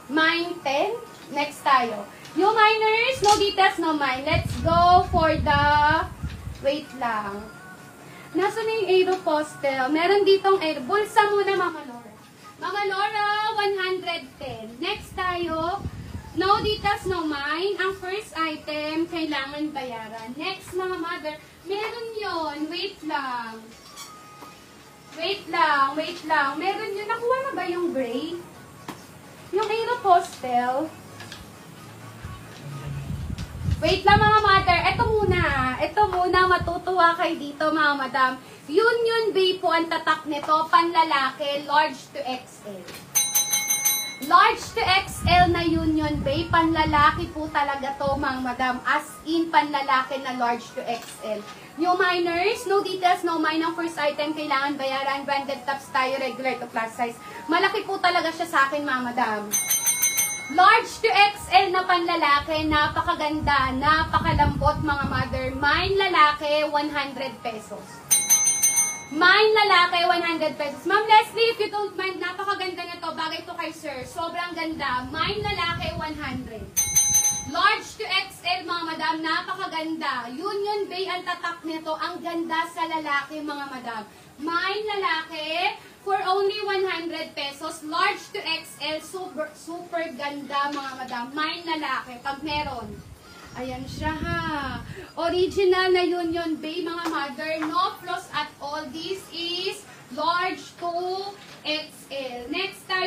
Mine 10. Next tayo. You miners, no details, no mine. Let's go for the... Wait lang. Nasaan na yung Aeropostale? Meron ditong Aero. Bulsa muna, Mama Laura. Mama Laura, 110. Next tayo. No details, no mine. Ang first item, kailangan bayaran. Next, mga mother. Meron yon. Wait lang. Wait lang. Wait lang. Meron yun. Nakuha na ba yung gray? Yung Aeropostale. Wait lang mga mother. Ito muna. Matutuwa kayo dito mga madam. Union Bay po ang tatak nito. Panlalaki. Large to XL. Large to XL na Union Bay. Panlalaki po talaga to mga madam. As in panlalaki na large to XL. New miners, no details, no mine. Ang first item, kailangan bayaran. Branded tops tayo, regular to plus size. Malaki po talaga siya sa akin mga madam. Large to XL na panlalaki, napakaganda, napakalambot mga mother. Mine lalaki, 100 pesos. Mine lalaki, 100 pesos. Ma'am Leslie, if you don't mind, napakaganda na to. Bagay to kay sir. Sobrang ganda. Mine lalaki, 100. Large to XL mga madam, napakaganda. Union Bay ang tatak nito. Ang ganda sa lalaki mga madam. Mine lalaki, for only 100 pesos. Large to XL, super ganda mga madam. Mine lalaki, pag meron. Ayan siya ha. Original na Union Bay mga mother. No flaws at all. This is large to XL. Next tayo.